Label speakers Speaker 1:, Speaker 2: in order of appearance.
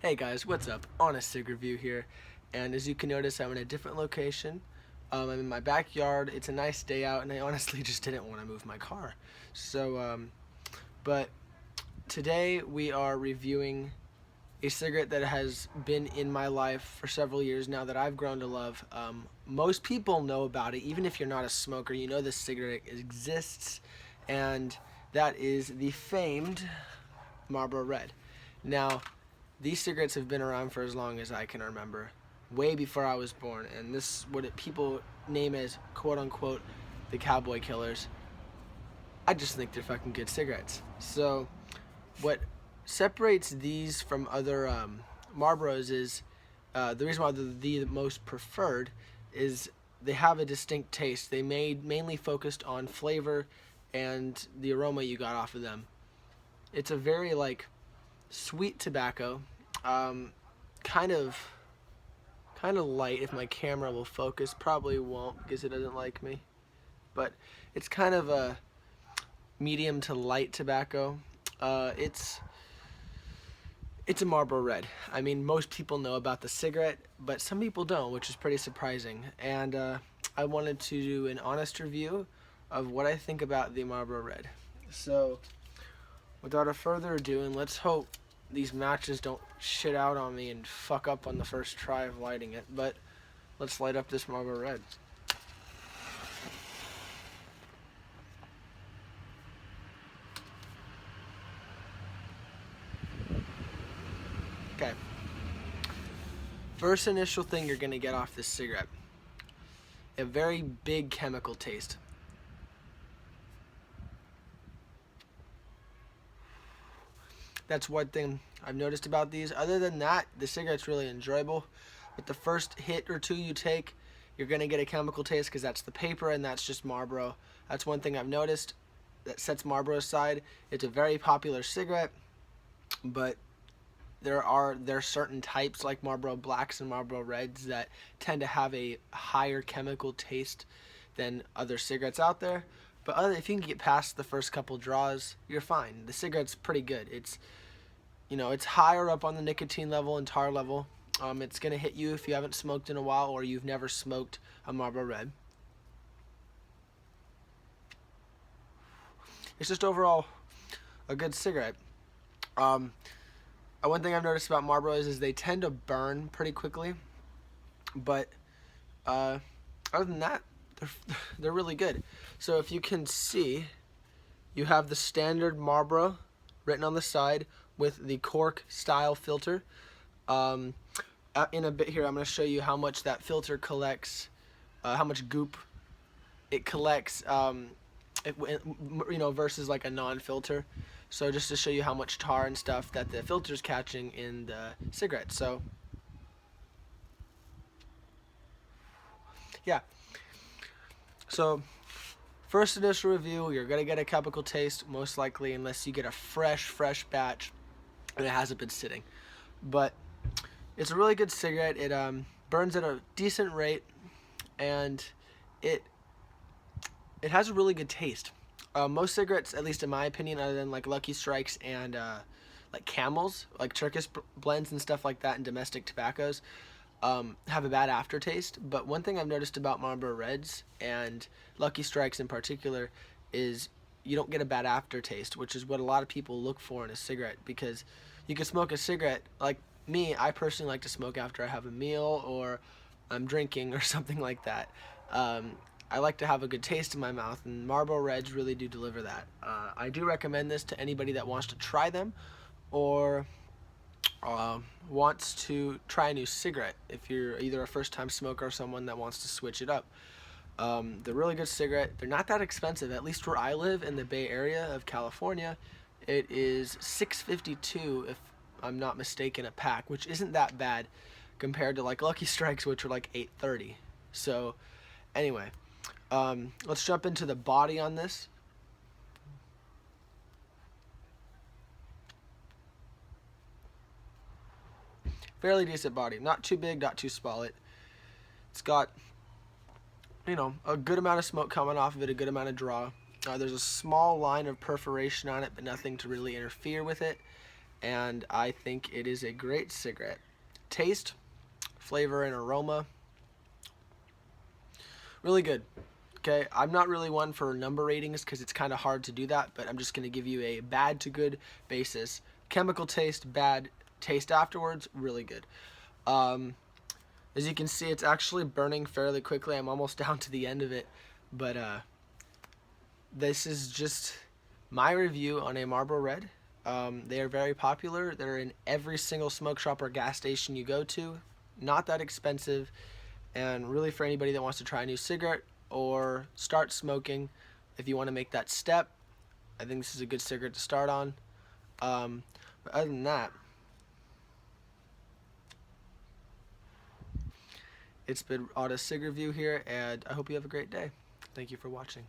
Speaker 1: Hey guys, what's up? HonestCigReview here, and as you can notice, I'm in a different location. I'm in my backyard. It's a nice day out, and I honestly just didn't want to move my car. But today we are reviewing a cigarette that has been in my life for several years now that I've grown to love. Most people know about it, even if you're not a smoker. You know this cigarette exists, and that is the famed Marlboro Red. Now, these cigarettes have been around for as long as I can remember, way before I was born, and this is what people name as quote-unquote the cowboy killers. I just think they're fucking good cigarettes. So what separates these from other Marlboros is the reason why they're the most preferred is they have a distinct taste. They mainly focused on flavor and the aroma you got off of them. It's a very sweet tobacco, kind of light. If my camera will focus, probably won't because it doesn't like me, but it's kind of a medium to light tobacco. It's a Marlboro Red. I mean, most people know about the cigarette, but some people don't, which is pretty surprising. And I wanted to do an honest review of what I think about the Marlboro Red. So without a further ado, and let's hope these matches don't shit out on me and fuck up on the first try of lighting it, but let's light up this Marlboro Red. Okay. First initial thing you're gonna get off this cigarette, a very big chemical taste. That's one thing I've noticed about these. Other than that, the cigarette's really enjoyable. But the first hit or two you take, you're going to get a chemical taste because that's the paper and that's just Marlboro. That's one thing I've noticed that sets Marlboro aside. It's a very popular cigarette, but there are certain types like Marlboro Blacks and Marlboro Reds that tend to have a higher chemical taste than other cigarettes out there. But if you can get past the first couple draws, you're fine. The cigarette's pretty good. It's higher up on the nicotine level and tar level. It's gonna hit you if you haven't smoked in a while or you've never smoked a Marlboro Red. It's just overall a good cigarette. One thing I've noticed about Marlboros is they tend to burn pretty quickly, but other than that, they're really good. So if you can see, you have the standard Marlboro written on the side with the cork style filter. In a bit here, I'm going to show you how much that filter collects, how much goop it collects, versus like a non-filter. So just to show you how much tar and stuff that the filter's catching in the cigarette. So yeah. So first initial review, you're going to get a chemical taste, most likely, unless you get a fresh batch and it hasn't been sitting. But it's a really good cigarette. It burns at a decent rate, and it has a really good taste. Most cigarettes, at least in my opinion, other than like Lucky Strikes and like Camels, like Turkish blends and stuff like that, and domestic tobaccos, have a bad aftertaste. But one thing I've noticed about Marlboro Reds and Lucky Strikes in particular is you don't get a bad aftertaste, which is what a lot of people look for in a cigarette, because you can smoke a cigarette, like me, I personally like to smoke after I have a meal or I'm drinking or something like that. I like to have a good taste in my mouth, and Marlboro Reds really do deliver that. I do recommend this to anybody that wants to try them or wants to try a new cigarette, if you're either a first-time smoker or someone that wants to switch it up. They're really good cigarette. They're not that expensive, at least where I live in the Bay Area of California. It is $6.52 if I'm not mistaken a pack, which isn't that bad compared to like Lucky Strikes, which are like $8.30. So anyway, let's jump into the body on this. Fairly decent body, not too big, not too small. It's got a good amount of smoke coming off of it, a good amount of draw. There's a small line of perforation on it, but nothing to really interfere with it. and I think it is a great cigarette. Taste, flavor, and aroma, really good. Okay, I'm not really one for number ratings because it's kind of hard to do that, but I'm just going to give you a bad to good basis. Chemical taste, bad. Taste afterwards, really good. Um, as you can see, it's actually burning fairly quickly. I'm almost down to the end of it, but this is just my review on a Marlboro Red. They are very popular. They're in every single smoke shop or gas station you go to. Not that expensive, and really for anybody that wants to try a new cigarette or start smoking, if you want to make that step, I think this is a good cigarette to start on. But other than that, it's been HonestCigReview here, and I hope you have a great day. Thank you for watching.